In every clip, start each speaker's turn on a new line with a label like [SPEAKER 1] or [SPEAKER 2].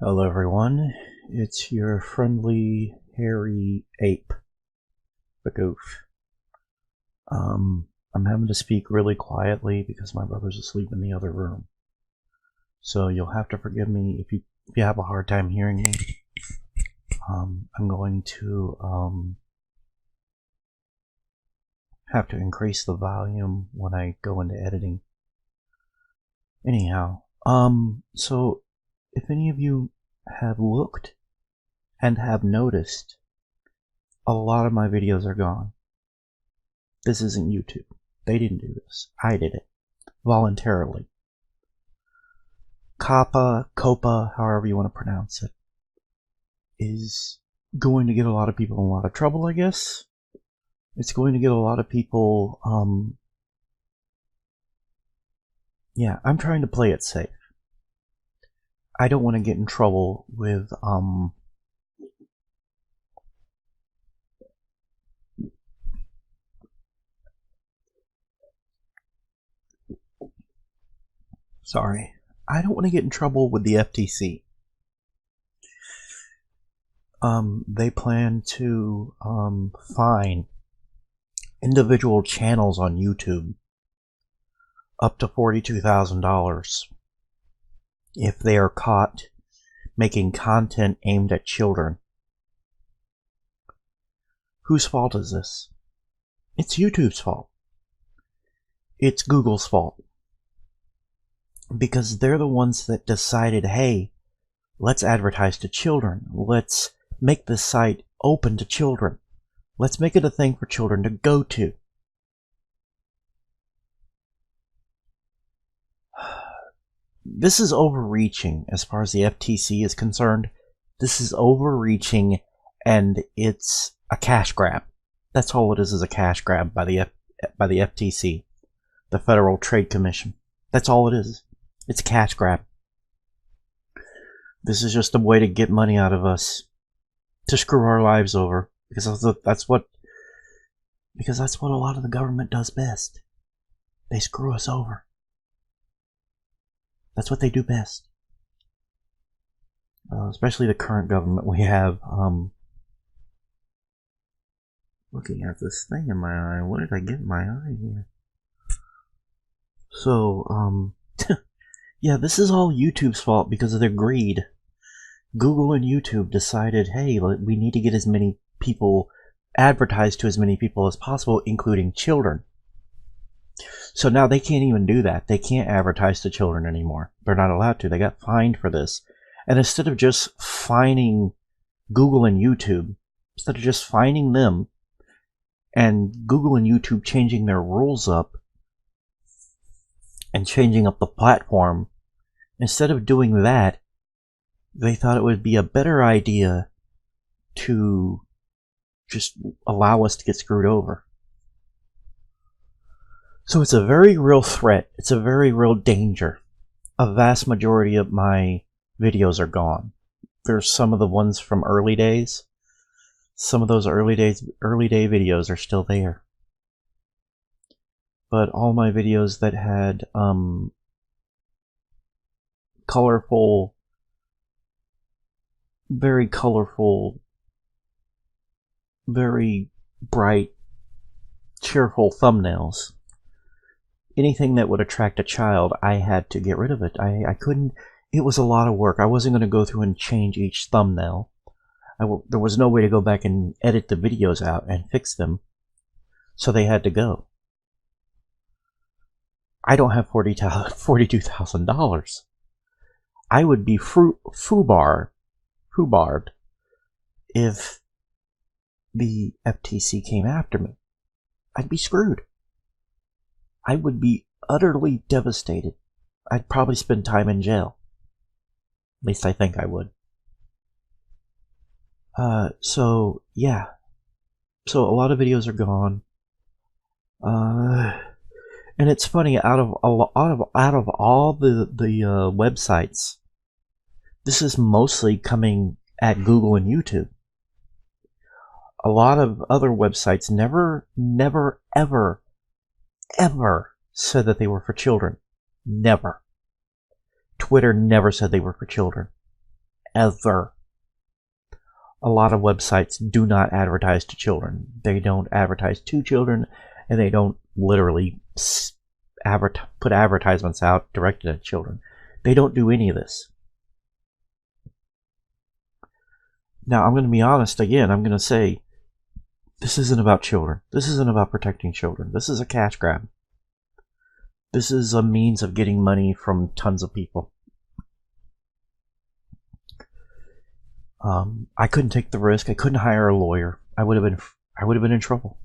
[SPEAKER 1] Hello everyone, it's your friendly hairy ape, the goof. I'm having to speak really quietly because my brother's asleep in the other room. So you'll have to forgive me if you have a hard time hearing me. I'm going to have to increase the volume when I go into editing. Anyhow, so if any of you have looked and have noticed, a lot of my videos are gone. This isn't YouTube. They didn't do this. I did it. Voluntarily. COPPA, however you want to pronounce it, is going to get a lot of people in a lot of trouble, I guess. It's going to get a lot of people, yeah, I'm trying to play it safe. I don't want to get in trouble with, sorry. I don't want to get in trouble with the FTC. They plan to, fine individual channels on YouTube up to $42,000 if they are caught making content aimed at children. Whose fault is this? It's YouTube's fault. It's Google's fault. Because they're the ones that decided, hey, let's advertise to children. Let's make this site open to children. Let's make it a thing for children to go to. This is overreaching as far as the FTC is concerned. This is overreaching, and it's a cash grab. That's all it is a cash grab by the FTC, the Federal Trade Commission. That's all it is. It's a cash grab. This is just a way to get money out of us, to screw our lives over, because that's what a lot of the government does best. They screw us over. That's what they do best. Especially the current government we have. Looking at this thing in my eye. What did I get in my eye here? So, yeah, this is all YouTube's fault because of their greed. Google and YouTube decided, hey, we need to get as many people advertised to as many people as possible, including children. So now they can't even do that. They can't advertise to children anymore. They're not allowed to. They got fined for this. And instead of just fining Google and YouTube, instead of just fining them and Google and YouTube changing their rules up and changing up the platform, instead of doing that, they thought it would be a better idea to just allow us to get screwed over. So it's a very real threat. It's a very real danger. A vast majority of my videos are gone. There's some of the ones from early days. Some of those early day videos are still there. But all my videos that had very colorful, very bright, cheerful thumbnails, anything that would attract a child, I had to get rid of it. I couldn't. It was a lot of work. I wasn't going to go through and change each thumbnail. There was no way to go back and edit the videos out and fix them, so they had to go. I don't have $42,000. I would be foobarred if the FTC came after me. I'd be screwed. I would be utterly devastated. I'd probably spend time in jail. At least I think I would. So yeah. So a lot of videos are gone. And it's funny, out of all the websites, this is mostly coming at Google and YouTube. A lot of other websites never, ever said that they were for children. Never. Twitter never said they were for children. ever. A lot of websites do not advertise to children. They don't advertise to children, and they don't literally put advertisements out directed at children. They don't do any of this. Now, I'm going to be honest again. I'm going to say, this isn't about children. This isn't about protecting children. This is a cash grab. This is a means of getting money from tons of people. I couldn't take the risk. I couldn't hire a lawyer. I would have been in trouble.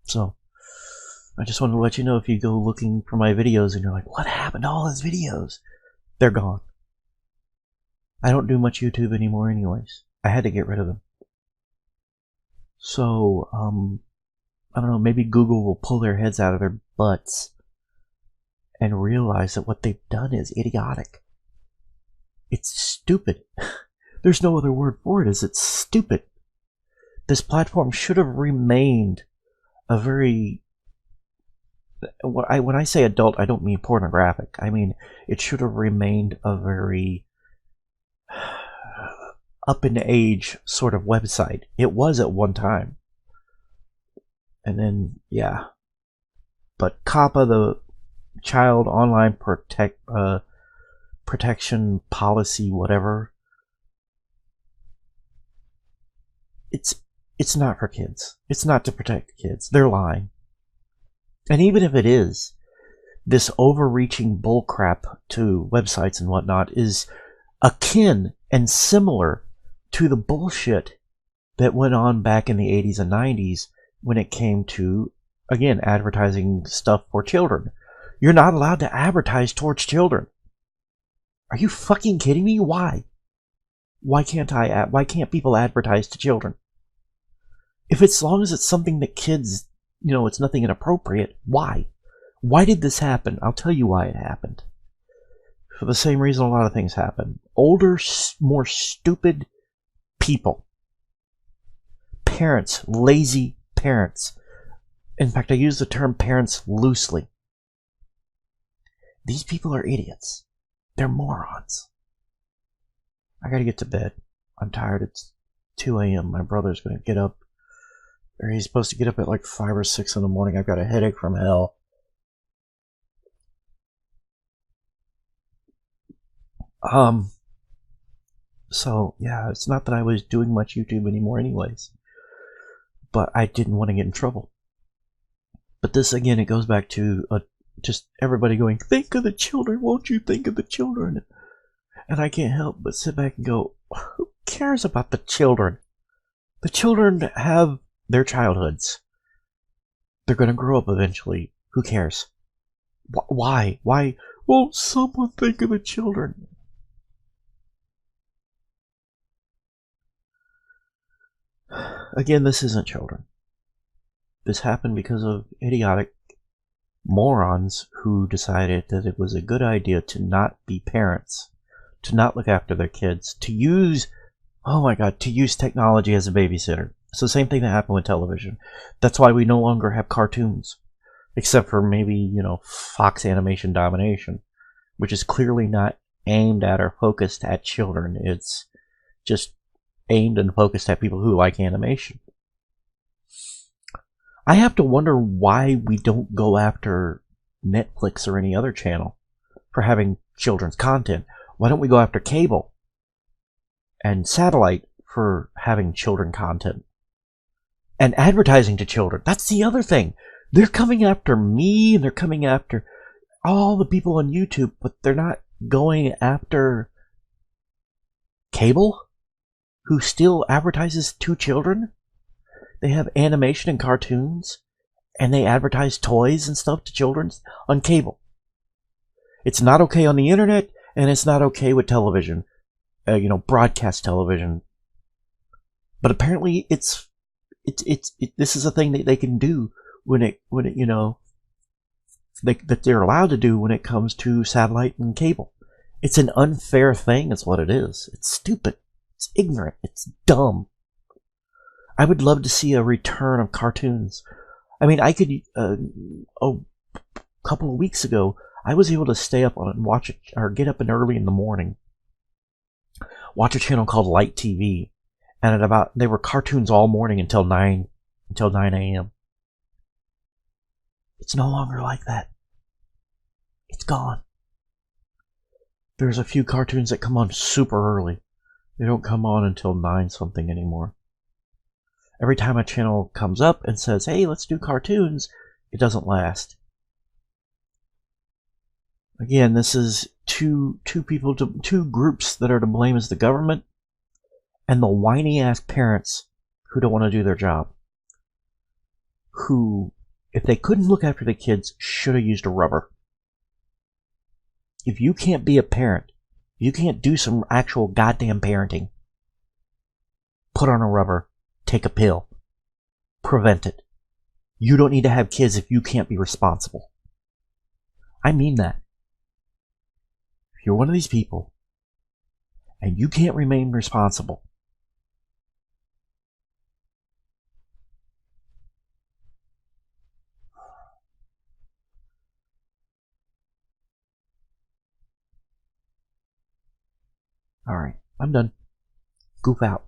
[SPEAKER 1] So, I just wanted to let you know, if you go looking for my videos and you're like, what happened to all his videos? They're gone. I don't do much YouTube anymore anyways. I had to get rid of them. So, I don't know, maybe Google will pull their heads out of their butts and realize that what they've done is idiotic. It's stupid. There's no other word for it, it's stupid. This platform should have remained a very... When I say adult, I don't mean pornographic. I mean, it should have remained a very up in age sort of website. It was at one time. And then, yeah. But COPPA, the Child Online Protection Policy, whatever, it's not for kids. It's not to protect kids. They're lying. And even if it is, this overreaching bullcrap to websites and whatnot is akin and similar to the bullshit that went on back in the 80s and 90s when it came to, again, advertising stuff for children. You're not allowed to advertise towards children. Are you fucking kidding me? Why? Why can't people advertise to children? If it's, as long as it's something that kids, it's nothing inappropriate, why? Why did this happen? I'll tell you why it happened. For the same reason a lot of things happen. Older, more stupid people. Parents, lazy parents. In fact, I use the term parents loosely. These people are idiots. They're morons. I gotta get to bed. I'm tired. It's 2 a.m. My brother's gonna get up. Or he's supposed to get up at like 5 or 6 in the morning. I've got a headache from hell. So, yeah, it's not that I was doing much YouTube anymore anyways. But I didn't want to get in trouble. But this, again, it goes back to just everybody going, think of the children, won't you think of the children? And I can't help but sit back and go, who cares about the children? The children have their childhoods. They're going to grow up eventually. Who cares? Why? Why won't someone think of the children? Again, this isn't children. This happened because of idiotic morons who decided that it was a good idea to not be parents, to not look after their kids, to use, oh my god, to use technology as a babysitter. It's the same thing that happened with television. That's why we no longer have cartoons. Except for maybe, Fox Animation Domination, which is clearly not aimed at or focused at children. It's just aimed and focused at people who like animation. I have to wonder why we don't go after Netflix or any other channel for having children's content. Why don't we go after cable and satellite for having children content? And advertising to children. That's the other thing. They're coming after me, and they're coming after all the people on YouTube, but they're not going after cable, who still advertises to children. They have animation and cartoons, and they advertise toys and stuff to children on cable. It's not okay on the internet, and it's not okay with television, broadcast television. But apparently, this is a thing that they can do that they're allowed to do when it comes to satellite and cable. It's an unfair thing, is what it is. It's stupid. It's ignorant. It's dumb. I would love to see a return of cartoons. I mean, I could, a couple of weeks ago, I was able to stay up on it and watch it, or get up early in the morning, watch a channel called Light TV, and they were cartoons all morning until 9 a.m. It's no longer like that. It's gone. There's a few cartoons that come on super early. They don't come on until 9 something anymore. Every time a channel comes up and says, hey, let's do cartoons, it doesn't last. Again, this is two groups that are to blame as the government and the whiny ass parents who don't want to do their job. Who, if they couldn't look after the kids, should have used a rubber. If you can't be a parent, you can't do some actual goddamn parenting. Put on a rubber. Take a pill. Prevent it. You don't need to have kids if you can't be responsible. I mean that. If you're one of these people and you can't remain responsible, alright, I'm done. Goof out.